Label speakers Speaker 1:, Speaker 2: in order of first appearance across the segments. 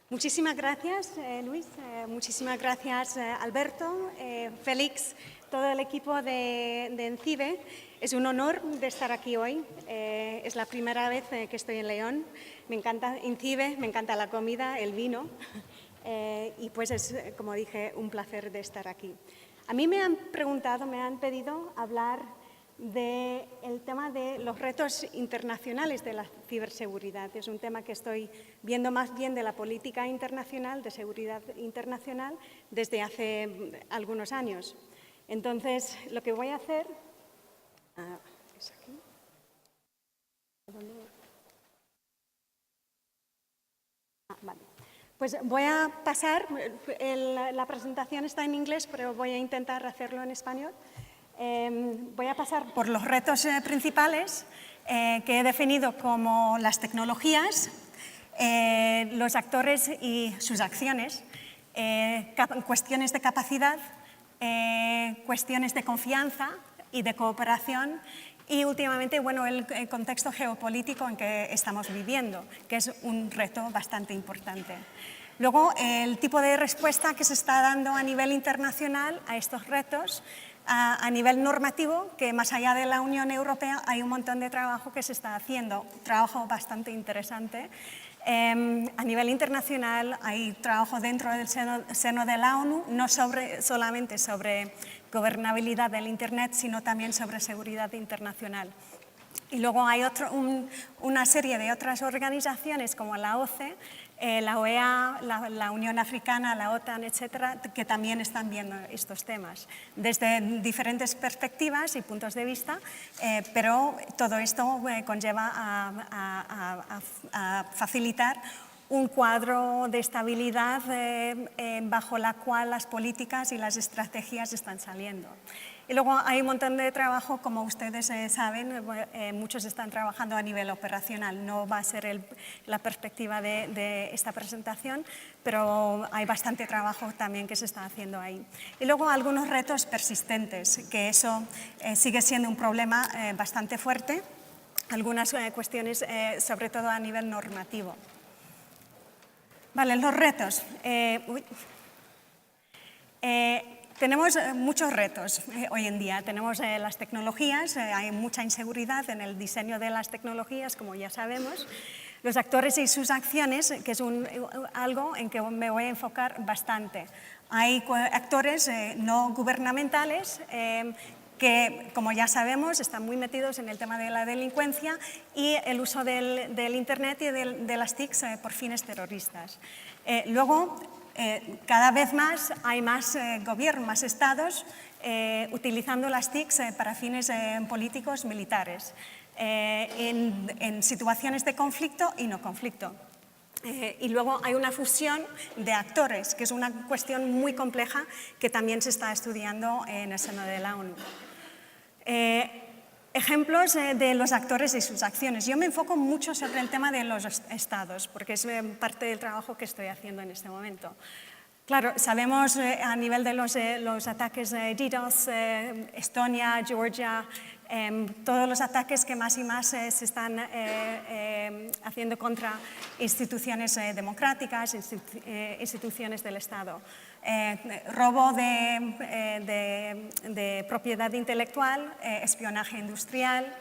Speaker 1: Muchísimas gracias, Luis. Muchísimas gracias, Alberto, Félix, todo el equipo de ENCIBE. Es un honor de estar aquí hoy. Es la primera vez que estoy en León. Me encanta ENCIBE, me encanta la comida, el vino. Y pues es, como dije, un placer de estar aquí. A mí me han pedido hablar del tema de los retos internacionales de la ciberseguridad. Es un tema que estoy viendo más bien de la política internacional, de seguridad internacional, desde hace algunos años. Entonces, lo que voy a hacer es aquí. Vale. Pues voy a pasar, la presentación está en inglés, pero voy a intentar hacerlo en español. Voy a pasar por los retos principales que he definido como las tecnologías, los actores y sus acciones, cuestiones de capacidad, cuestiones de confianza y de cooperación y últimamente, bueno, el contexto geopolítico en que estamos viviendo, que es un reto bastante importante. Luego, el tipo de respuesta que se está dando a nivel internacional a estos retos, a nivel normativo, que más allá de la Unión Europea hay un montón de trabajo que se está haciendo, trabajo bastante interesante. A nivel internacional hay trabajo dentro del seno de la ONU, no solamente sobre gobernabilidad del Internet, sino también sobre seguridad internacional. Y luego hay una serie de otras organizaciones como la OCE, la OEA, la Unión Africana, la OTAN, etcétera, que también están viendo estos temas desde diferentes perspectivas y puntos de vista, pero todo esto conlleva a facilitar un cuadro de estabilidad bajo la cual las políticas y las estrategias están saliendo. Y luego hay un montón de trabajo, como ustedes saben, muchos están trabajando a nivel operacional. No va a ser la perspectiva de esta presentación, pero hay bastante trabajo también que se está haciendo ahí. Y luego algunos retos persistentes, que eso sigue siendo un problema bastante fuerte. Algunas cuestiones, sobre todo a nivel normativo. Vale, los retos. Tenemos muchos retos hoy en día. Tenemos las tecnologías, hay mucha inseguridad en el diseño de las tecnologías, como ya sabemos. Los actores y sus acciones, que es algo en que me voy a enfocar bastante. Hay actores no gubernamentales que, como ya sabemos, están muy metidos en el tema de la delincuencia y el uso del Internet y de las TICs por fines terroristas. Luego, cada vez más hay más gobiernos, más estados utilizando las TICs para fines políticos militares, en situaciones de conflicto y no conflicto. Y luego hay una fusión de actores, que es una cuestión muy compleja que también se está estudiando en el seno de la ONU. Ejemplos de los actores y sus acciones. Yo me enfoco mucho sobre el tema de los estados, porque es parte del trabajo que estoy haciendo en este momento. Claro, sabemos a nivel de los ataques DDoS, Estonia, Georgia, todos los ataques que más y más se están haciendo contra instituciones democráticas, instituciones del Estado. Robo de propiedad intelectual, espionaje industrial.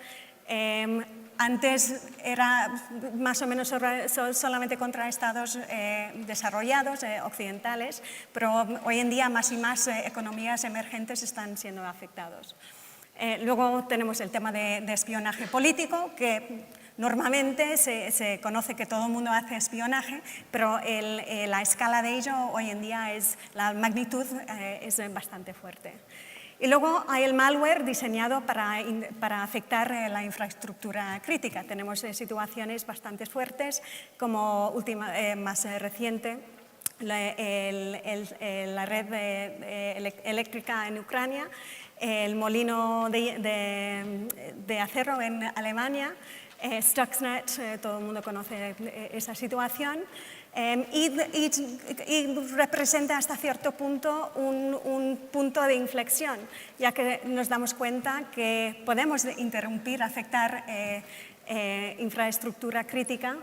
Speaker 1: Antes era más o menos solamente contra estados desarrollados, occidentales, pero hoy en día más y más economías emergentes están siendo afectados. Luego tenemos el tema de espionaje político, que normalmente se conoce que todo el mundo hace espionaje, pero la escala de ello hoy en día, la magnitud es bastante fuerte. Y luego hay el malware diseñado para afectar la infraestructura crítica. Tenemos situaciones bastante fuertes, como más reciente, la red eléctrica en Ucrania, el molino de acero en Alemania, Stuxnet, todo el mundo conoce esa situación. Y representa hasta cierto punto un punto de inflexión, ya que nos damos cuenta que podemos interrumpir, afectar infraestructura crítica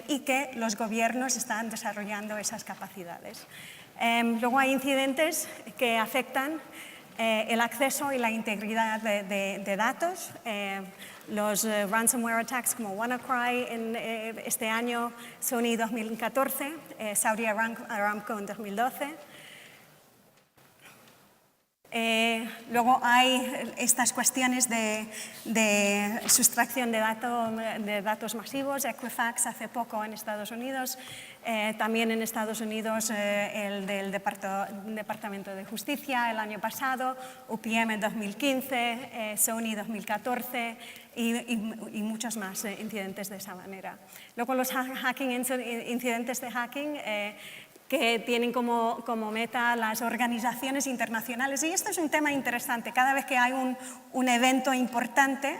Speaker 1: y que los gobiernos están desarrollando esas capacidades. Luego hay incidentes que afectan el acceso y la integridad de datos. Los ransomware attacks como WannaCry este año, Sony 2014, Saudi Aramco en 2012. Luego hay estas cuestiones de sustracción de datos masivos, Equifax hace poco en Estados Unidos, también en Estados Unidos el del Departamento de Justicia el año pasado, UPM en 2015, Sony 2014 y muchos más incidentes de esa manera. Luego los incidentes de hacking que tienen como meta las organizaciones internacionales. Y esto es un tema interesante. Cada vez que hay un evento importante,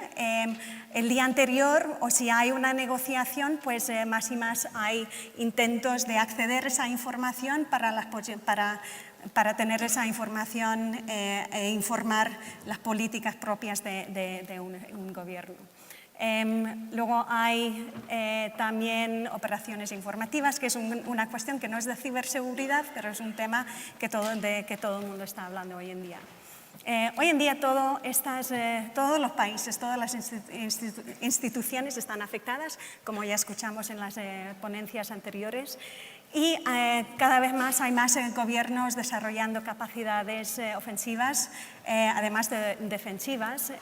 Speaker 1: el día anterior, o si hay una negociación, pues más y más hay intentos de acceder a esa información para tener esa información e informar las políticas propias de un gobierno. Luego hay también operaciones informativas, que es una cuestión que no es de ciberseguridad, pero es un tema que todo el mundo está hablando hoy en día. Hoy en día todos los países, todas las instituciones están afectadas, como ya escuchamos en las ponencias anteriores, y cada vez más hay más gobiernos desarrollando capacidades ofensivas, además de defensivas,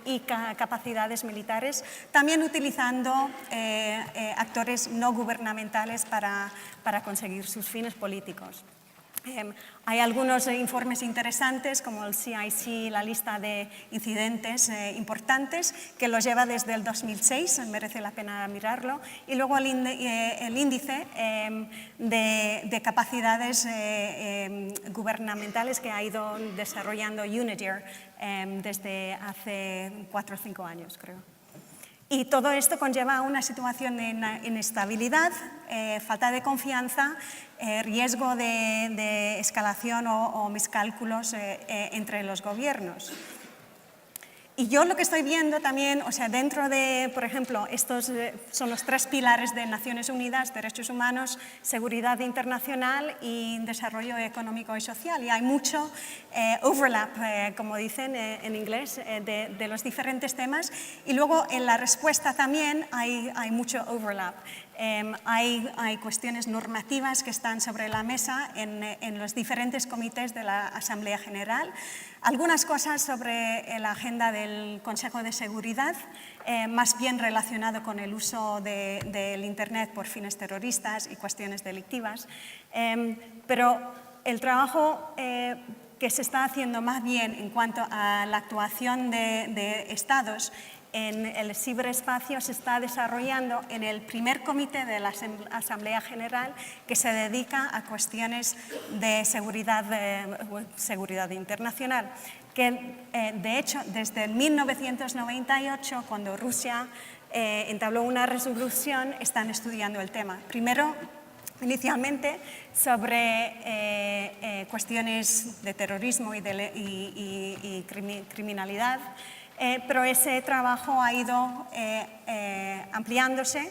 Speaker 1: y capacidades militares, también utilizando actores no gubernamentales para conseguir sus fines políticos. Hay algunos informes interesantes, como el CIC, la lista de incidentes importantes, que los lleva desde el 2006, merece la pena mirarlo, y luego el índice de capacidades gubernamentales que ha ido desarrollando UNIDIR desde hace 4 o 5 años, creo. Y todo esto conlleva una situación de inestabilidad, falta de confianza, riesgo de escalación o miscálculos entre los gobiernos. Y yo lo que estoy viendo también, o sea, dentro de, por ejemplo, estos son los 3 pilares de Naciones Unidas: derechos humanos, seguridad internacional y desarrollo económico y social. Y hay mucho overlap, como dicen en inglés, de los diferentes temas. Y luego en la respuesta también hay mucho overlap. Hay cuestiones normativas que están sobre la mesa en los diferentes comités de la Asamblea General. Algunas cosas sobre la agenda del Consejo de Seguridad, más bien relacionado con el uso del Internet por fines terroristas y cuestiones delictivas. Pero el trabajo que se está haciendo más bien en cuanto a la actuación de Estados en el ciberespacio se está desarrollando en el primer comité de la Asamblea General, que se dedica a cuestiones de seguridad internacional, que de hecho desde 1998, cuando Rusia entabló una resolución, están estudiando el tema. Primero, inicialmente sobre cuestiones de terrorismo y criminalidad, pero ese trabajo ha ido ampliándose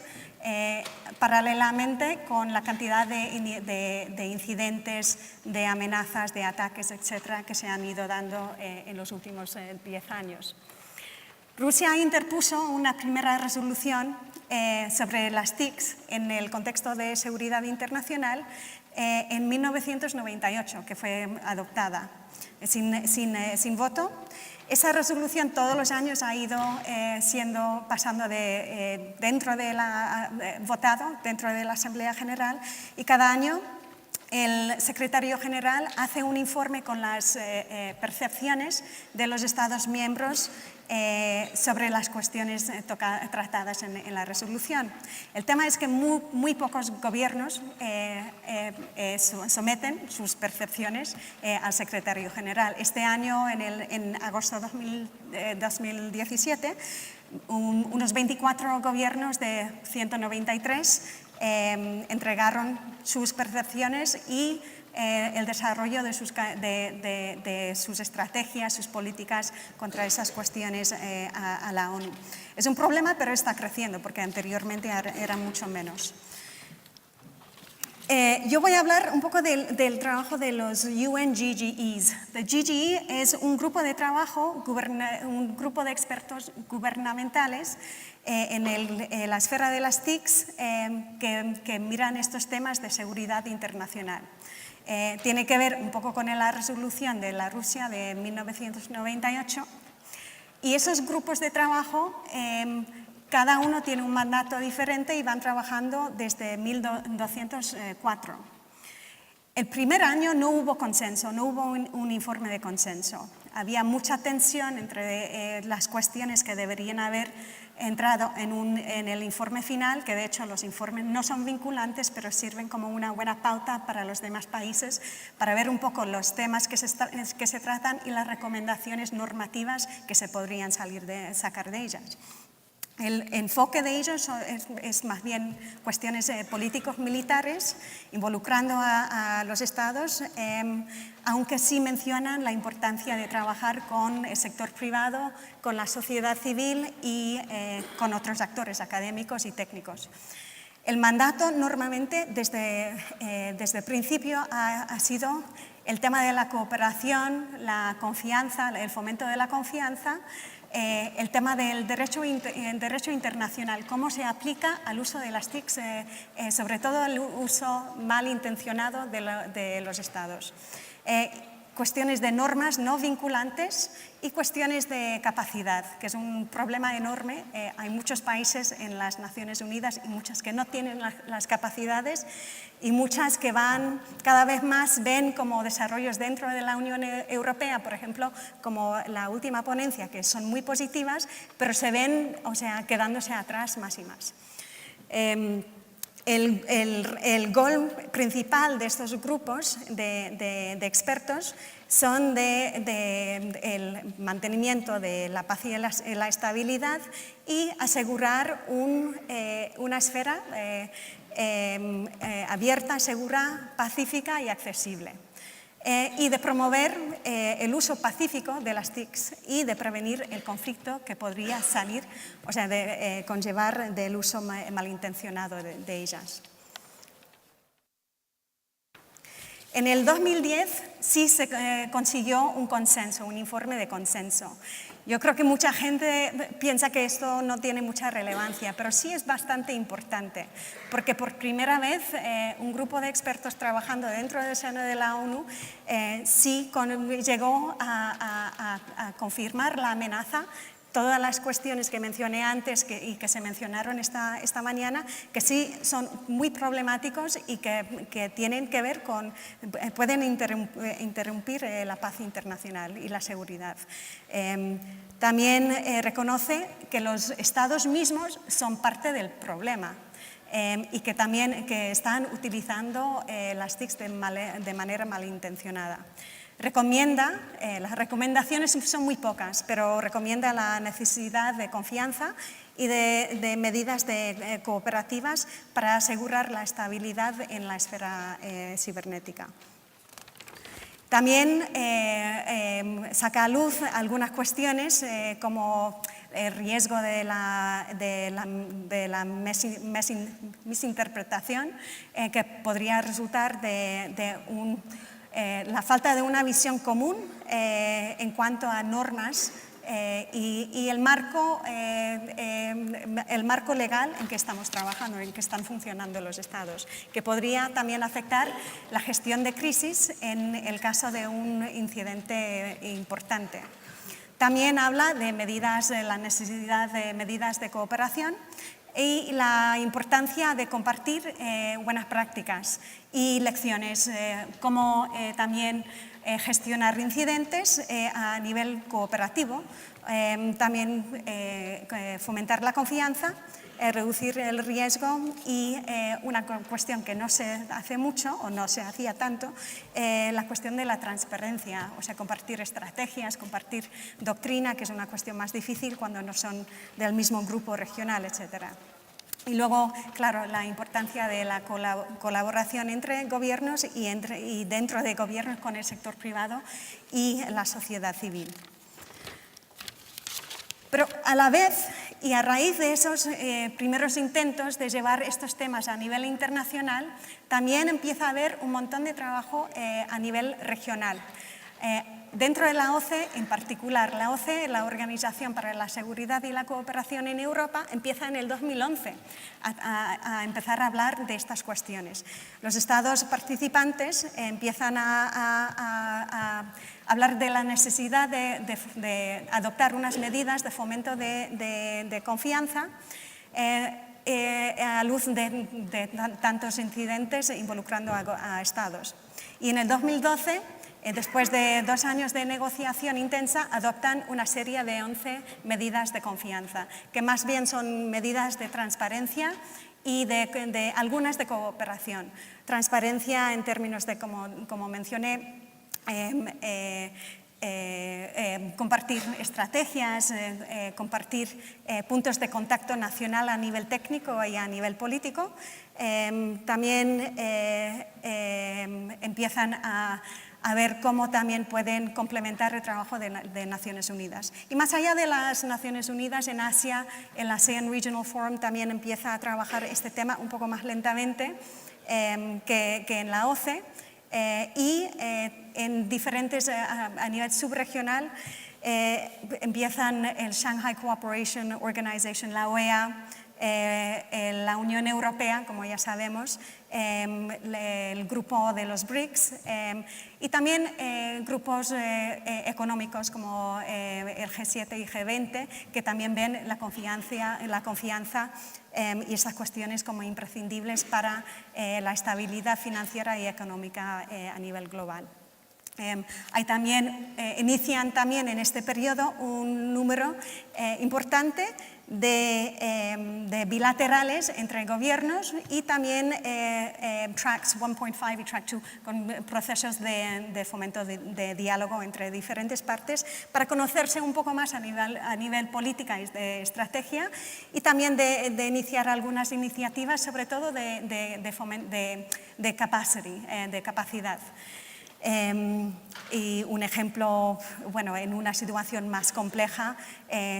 Speaker 1: paralelamente con la cantidad de incidentes, de amenazas, de ataques, etcétera, que se han ido dando en los últimos 10 años. Rusia interpuso una primera resolución sobre las TICs en el contexto de seguridad internacional en 1998, que fue adoptada sin voto. Esa resolución todos los años ha ido pasando votado dentro de la Asamblea General, y cada año el secretario general hace un informe con las percepciones de los Estados miembros sobre las cuestiones tratadas en la resolución. El tema es que muy pocos gobiernos someten sus percepciones al secretario general. Este año, en agosto de 2017, unos 24 gobiernos de 193 entregaron sus percepciones y el desarrollo de sus estrategias, sus políticas contra esas cuestiones a la ONU. Es un problema, pero está creciendo, porque anteriormente era mucho menos. Yo voy a hablar un poco del trabajo de los UN GGEs. El GGE es un grupo de trabajo, un grupo de expertos gubernamentales en la esfera de las TICs que miran estos temas de seguridad internacional. Tiene que ver un poco con la resolución de la Rusia de 1998 y esos grupos de trabajo cada uno tiene un mandato diferente y van trabajando desde 1204. El primer año no hubo consenso, no hubo un informe de consenso. Había mucha tensión entre las cuestiones que deberían haber entrado en el informe final, que de hecho los informes no son vinculantes, pero sirven como una buena pauta para los demás países, para ver un poco los temas que se tratan y las recomendaciones normativas que se podrían sacar de ellas. El enfoque de ellos es más bien cuestiones políticos militares, involucrando a los estados, aunque sí mencionan la importancia de trabajar con el sector privado, con la sociedad civil y con otros actores académicos y técnicos. El mandato normalmente desde el principio ha sido el tema de la cooperación, la confianza, el fomento de la confianza, el tema del derecho internacional, cómo se aplica al uso de las TICs, sobre todo el uso malintencionado de los estados. Cuestiones de normas no vinculantes y cuestiones de capacidad, que es un problema enorme. Hay muchos países en las Naciones Unidas y muchas que no tienen las capacidades y muchas que cada vez más ven como desarrollos dentro de la Unión Europea, por ejemplo, como la última ponencia, que son muy positivas, pero se ven, quedándose atrás más y más. El gol principal de estos grupos de expertos son el mantenimiento de la paz y la estabilidad y asegurar una esfera abierta, segura, pacífica y accesible. Y de promover el uso pacífico de las TICs y de prevenir el conflicto que podría salir, de conllevar del uso malintencionado de ellas. En el 2010 sí se consiguió un consenso, un informe de consenso. Yo creo que mucha gente piensa que esto no tiene mucha relevancia, pero sí es bastante importante, porque por primera vez un grupo de expertos trabajando dentro del seno de la ONU sí llegó a confirmar la amenaza. Todas las cuestiones que mencioné antes y que se mencionaron esta mañana, que sí son muy problemáticos y que tienen que ver pueden interrumpir la paz internacional y la seguridad. También reconoce que los estados mismos son parte del problema. Y que también están utilizando las TICs de manera malintencionada. Recomienda, las recomendaciones son muy pocas, pero recomienda la necesidad de confianza y de medidas cooperativas para asegurar la estabilidad en la esfera cibernética. También saca a luz algunas cuestiones como el riesgo de la misinterpretación que podría resultar de la falta de una visión común en cuanto a normas y el marco legal en que estamos trabajando, en que están funcionando los estados, que podría también afectar la gestión de crisis en el caso de un incidente importante. También habla de la necesidad de medidas de cooperación y la importancia de compartir buenas prácticas y lecciones, como también gestionar incidentes a nivel cooperativo, también fomentar la confianza, reducir el riesgo y una cuestión que no se hace mucho o no se hacía tanto, la cuestión de la transparencia, compartir estrategias, compartir doctrina, que es una cuestión más difícil cuando no son del mismo grupo regional, etc. Y luego, claro, la importancia de la colaboración entre gobiernos y dentro de gobiernos con el sector privado y la sociedad civil. Pero a la vez, y a raíz de esos primeros intentos de llevar estos temas a nivel internacional, también empieza a haber un montón de trabajo a nivel regional. Dentro de la OCE, en particular, la OCE, la Organización para la Seguridad y la Cooperación en Europa, empieza en el 2011 a empezar a hablar de estas cuestiones. Los Estados participantes empiezan a hablar de la necesidad de adoptar unas medidas de fomento de confianza a luz de tantos incidentes involucrando a Estados. Y en el 2012, después de 2 años de negociación intensa, adoptan una serie de 11 medidas de confianza, que más bien son medidas de transparencia y de algunas de cooperación. Transparencia en términos de, como mencioné, compartir estrategias, compartir puntos de contacto nacional a nivel técnico y a nivel político. También empiezan a ver cómo también pueden complementar el trabajo de Naciones Unidas. Y más allá de las Naciones Unidas, en Asia, el ASEAN Regional Forum también empieza a trabajar este tema un poco más lentamente que en la OCE. Y en diferentes, a nivel subregional, empiezan el Shanghai Cooperation Organization, la OEA, la Unión Europea, como ya sabemos, el grupo de los BRICS y también grupos económicos como el G7 y G20, que también ven la confianza y esas cuestiones como imprescindibles para la estabilidad financiera y económica a nivel global. Inician también en este periodo un número importante de bilaterales entre gobiernos y también tracks 1.5 y track 2 con procesos de fomento de diálogo entre diferentes partes para conocerse un poco más a nivel política y de estrategia y también de iniciar algunas iniciativas, sobre todo de capacidad. Y un ejemplo, bueno, en una situación más compleja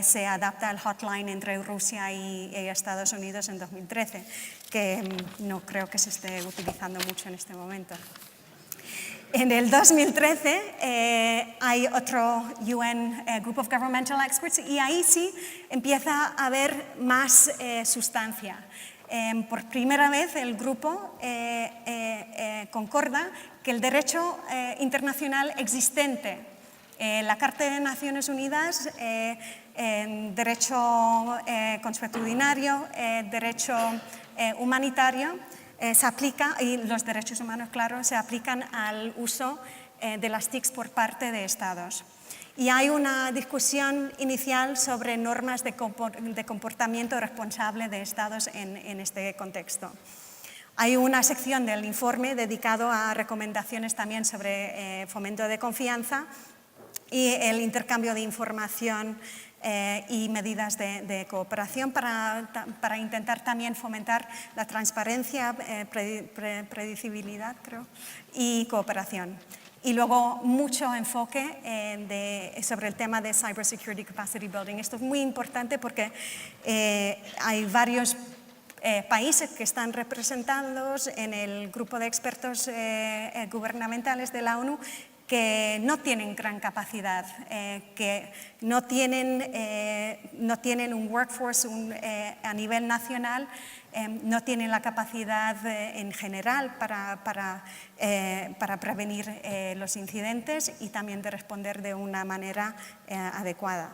Speaker 1: se adapta el hotline entre Rusia y Estados Unidos en 2013, que no creo que se esté utilizando mucho en este momento. En el 2013 hay otro UN Group of Governmental Experts y ahí sí empieza a haber más sustancia. Por primera vez el grupo concorda que el derecho internacional existente, la Carta de Naciones Unidas, derecho consuetudinario, derecho humanitario, se aplica, y los derechos humanos, claro, se aplican al uso de las TICs por parte de Estados. Y hay una discusión inicial sobre normas de comportamiento responsable de Estados en este contexto. Hay una sección del informe dedicado a recomendaciones también sobre fomento de confianza y el intercambio de información y medidas de cooperación para intentar también fomentar la transparencia, predecibilidad, creo, y cooperación. Y luego mucho enfoque sobre el tema de Cybersecurity Capacity Building. Esto es muy importante porque hay varios países que están representados en el grupo de expertos gubernamentales de la ONU que no tienen gran capacidad, que no tienen un workforce a nivel nacional, no tienen la capacidad en general para prevenir los incidentes y también de responder de una manera adecuada.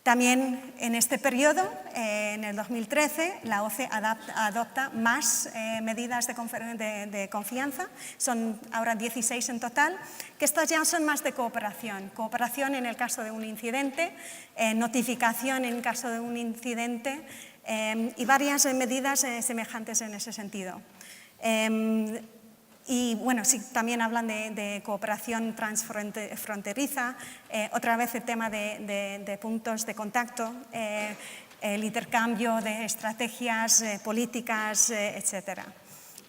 Speaker 1: También en este periodo, en el 2013, la OCE adopta más medidas de confianza, son ahora 16 en total, que estas ya son más de cooperación. Cooperación en el caso de un incidente, notificación en caso de un incidente y varias medidas semejantes en ese sentido. Y bueno, sí, también hablan de cooperación transfronteriza, otra vez el tema de puntos de contacto, el intercambio de estrategias políticas, etc.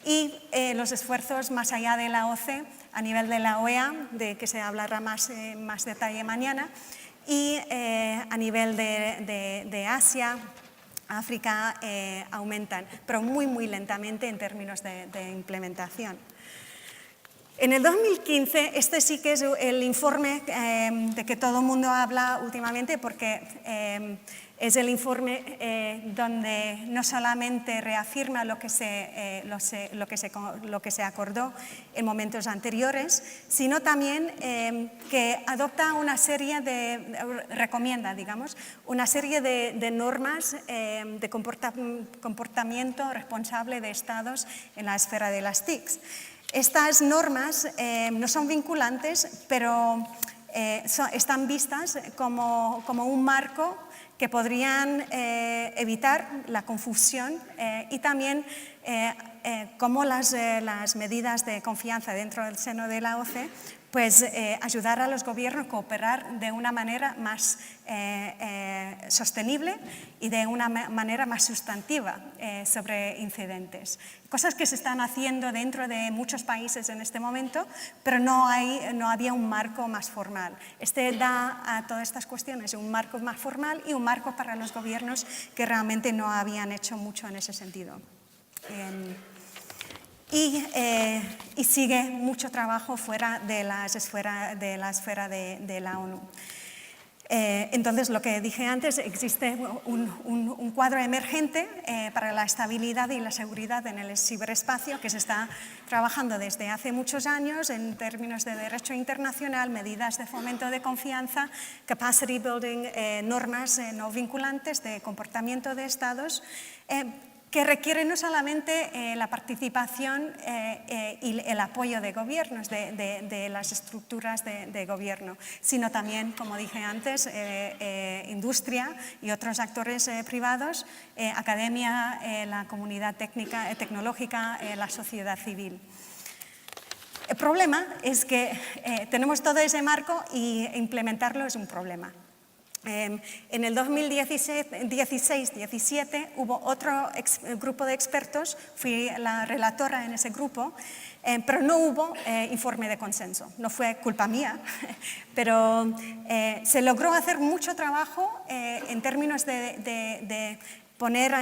Speaker 1: Y los esfuerzos más allá de la OCE, a nivel de la OEA, de que se hablará más detalle mañana, y a nivel de Asia, África, aumentan, pero muy lentamente en términos de implementación. En el 2015, este sí que es el informe de que todo el mundo habla últimamente, porque es el informe donde no solamente reafirma lo que se acordó en momentos anteriores, sino también que adopta una serie recomienda, digamos, una serie de normas de comportamiento responsable de Estados en la esfera de las TICs. Estas normas no son vinculantes, pero están vistas como un marco que podrían evitar la confusión y también como las medidas de confianza dentro del seno de la OCE, pues ayudar a los gobiernos a cooperar de una manera más sostenible y de una manera más sustantiva sobre incidentes. Cosas que se están haciendo dentro de muchos países en este momento, pero no había un marco más formal. Este da a todas estas cuestiones un marco más formal y un marco para los gobiernos que realmente no habían hecho mucho en ese sentido. Y sigue mucho trabajo fuera de la esfera de la ONU. Entonces, lo que dije antes, existe un cuadro emergente para la estabilidad y la seguridad en el ciberespacio que se está trabajando desde hace muchos años en términos de derecho internacional, medidas de fomento de confianza, capacity building, normas no vinculantes de comportamiento de Estados, que requiere no solamente la participación y el apoyo de gobiernos, de las estructuras de gobierno, sino también, como dije antes, industria y otros actores privados, academia, la comunidad tecnológica, la sociedad civil. El problema es que tenemos todo ese marco y implementarlo es un problema. En el 2016-17 hubo otro grupo de expertos, fui la relatora en ese grupo, pero no hubo informe de consenso. No fue culpa mía, pero se logró hacer mucho trabajo en términos de poner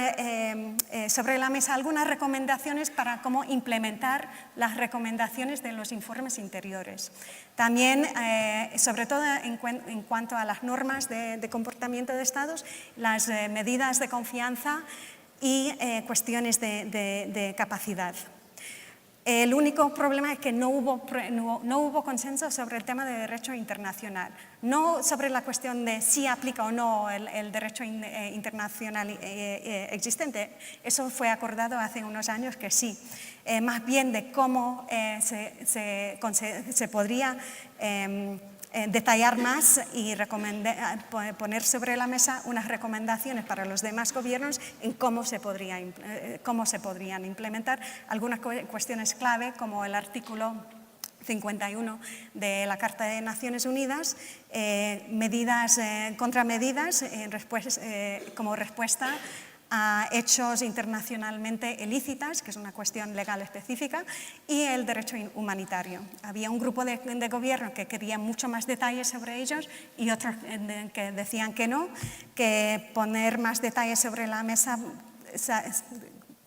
Speaker 1: sobre la mesa algunas recomendaciones para cómo implementar las recomendaciones de los informes interiores. También, sobre todo en cuanto a las normas de comportamiento de Estados, las medidas de confianza y cuestiones de capacidad. El único problema es que no hubo consenso sobre el tema de derecho internacional, no sobre la cuestión de si aplica o no el derecho internacional existente. Eso fue acordado hace unos años que sí, más bien de cómo se podría detallar más y poner sobre la mesa unas recomendaciones para los demás gobiernos en cómo se podrían implementar algunas cuestiones clave, como el artículo 51 de la Carta de Naciones Unidas, contramedidas como respuesta a hechos internacionalmente ilícitas, que es una cuestión legal específica, y el derecho humanitario. Había un grupo de gobierno que quería mucho más detalles sobre ellos y otros que decían que no, que poner más detalles sobre la mesa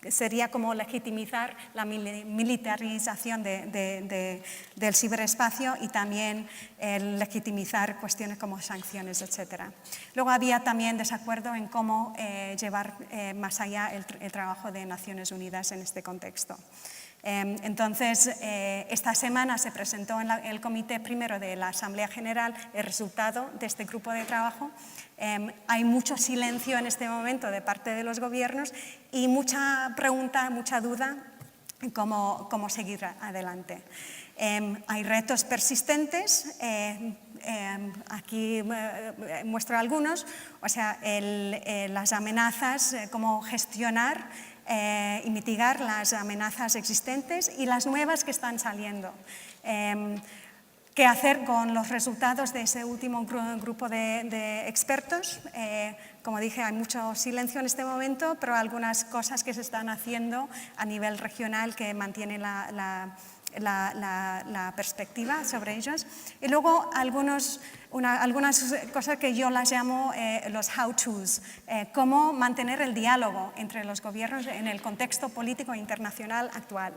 Speaker 1: sería como legitimizar la militarización del ciberespacio y también legitimizar cuestiones como sanciones, etc. Luego había también desacuerdo en cómo llevar más allá el trabajo de Naciones Unidas en este contexto. Entonces, esta semana se presentó en el comité primero de la Asamblea General el resultado de este grupo de trabajo. Hay mucho silencio en este momento de parte de los gobiernos y mucha pregunta, mucha duda en cómo seguir adelante. Hay retos persistentes, aquí muestro algunos, o sea, las amenazas, cómo gestionar y mitigar las amenazas existentes y las nuevas que están saliendo. ¿Qué hacer con los resultados de ese último grupo de expertos? Como dije, hay mucho silencio en este momento, pero algunas cosas que se están haciendo a nivel regional que mantienen la perspectiva sobre ellos. Y luego algunas cosas que yo las llamo los how-tos, cómo mantener el diálogo entre los gobiernos en el contexto político internacional actual.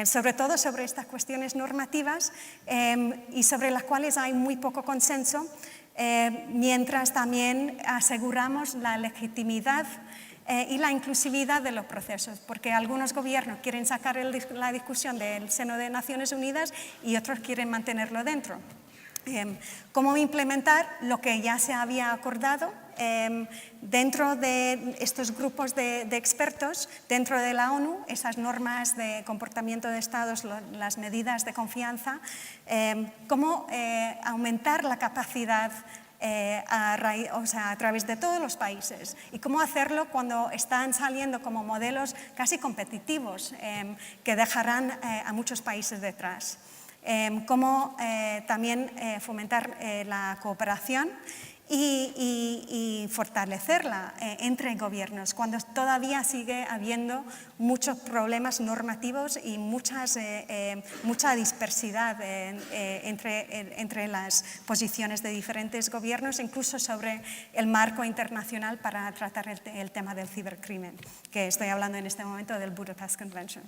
Speaker 1: Sobre todo sobre estas cuestiones normativas y sobre las cuales hay muy poco consenso, mientras también aseguramos la legitimidad y la inclusividad de los procesos, porque algunos gobiernos quieren sacar la discusión del seno de Naciones Unidas y otros quieren mantenerlo dentro. Cómo implementar lo que ya se había acordado dentro de estos grupos de expertos, dentro de la ONU, esas normas de comportamiento de estados, las medidas de confianza, cómo aumentar la capacidad a través de todos los países y cómo hacerlo cuando están saliendo como modelos casi competitivos que dejarán a muchos países detrás. Cómo también fomentar la cooperación y fortalecerla entre gobiernos, cuando todavía sigue habiendo muchos problemas normativos y mucha dispersidad entre las posiciones de diferentes gobiernos, incluso sobre el marco internacional para tratar el tema del cibercrimen, que estoy hablando en este momento del Budapest Convention.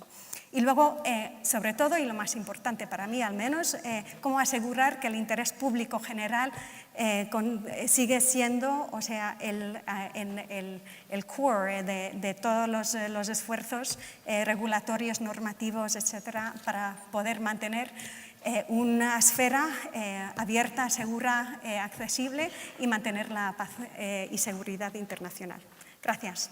Speaker 1: Y luego, sobre todo, y lo más importante para mí al menos, cómo asegurar que el interés público general sigue siendo, o sea, el core de todos los esfuerzos regulatorios, normativos, etcétera, para poder mantener una esfera abierta, segura, accesible y mantener la paz y seguridad internacional. Gracias.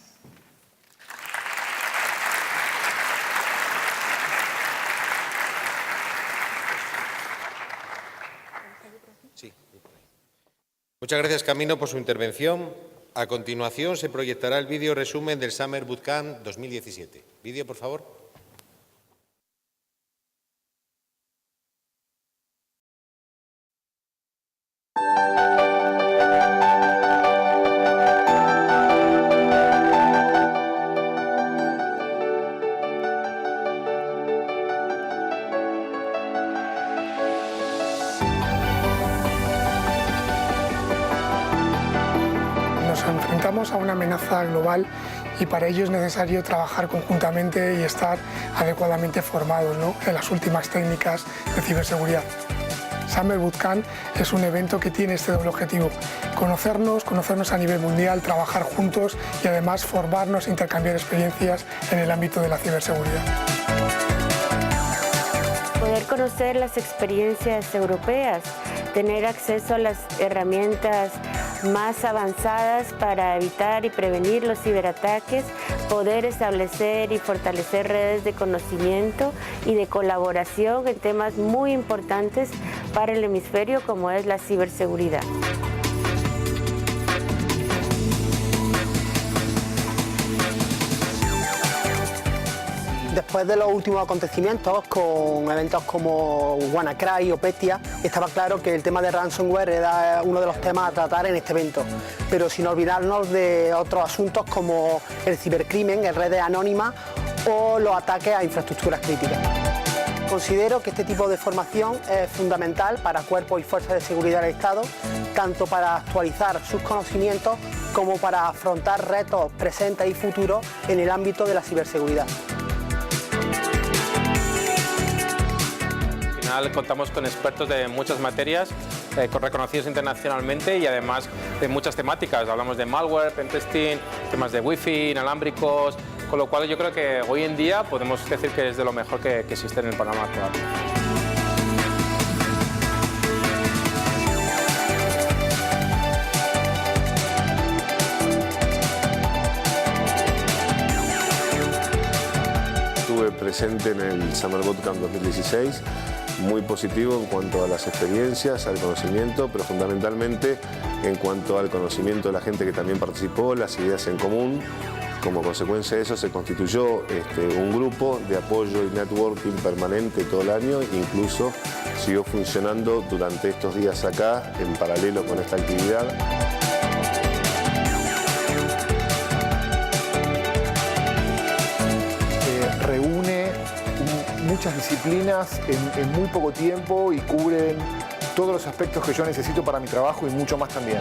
Speaker 2: Muchas gracias, Camino, por su intervención. A continuación se proyectará el vídeo resumen del Summer Bootcamp 2017. Vídeo, por favor.
Speaker 3: Enfrentamos a una amenaza global y para ello es necesario trabajar conjuntamente y estar adecuadamente formados, ¿no?, en las últimas técnicas de ciberseguridad. Summer Bootcamp es un evento que tiene este doble objetivo: conocernos a nivel mundial, trabajar juntos y además formarnos e intercambiar experiencias en el ámbito de la ciberseguridad.
Speaker 4: Poder conocer las experiencias europeas, tener acceso a las herramientas más avanzadas para evitar y prevenir los ciberataques, poder establecer y fortalecer redes de conocimiento y de colaboración en temas muy importantes para el hemisferio como es la ciberseguridad.
Speaker 5: Después de los últimos acontecimientos, con eventos como WannaCry o Petya, estaba claro que el tema de ransomware era uno de los temas a tratar en este evento, pero sin olvidarnos de otros asuntos como el cibercrimen en redes anónimas o los ataques a infraestructuras críticas. Considero que este tipo de formación es fundamental para cuerpos y fuerzas de seguridad del Estado, tanto para actualizar sus conocimientos como para afrontar retos presentes y futuros en el ámbito de la ciberseguridad.
Speaker 6: Contamos con expertos de muchas materias reconocidos internacionalmente y además de muchas temáticas. Hablamos de malware, pentesting, temas de wifi, inalámbricos, con lo cual yo creo que hoy en día podemos decir que es de lo mejor que existe en el panorama actual.
Speaker 7: Estuve presente en el Summer Bootcamp 2016, muy positivo en cuanto a las experiencias, al conocimiento, pero fundamentalmente en cuanto al conocimiento de la gente que también participó, las ideas en común Como consecuencia de eso se constituyó un grupo de apoyo y networking permanente todo el año, incluso siguió funcionando durante estos días acá en paralelo con esta actividad.
Speaker 8: Reúne muchas disciplinas en muy poco tiempo y cubren todos los aspectos que yo necesito para mi trabajo y mucho más también.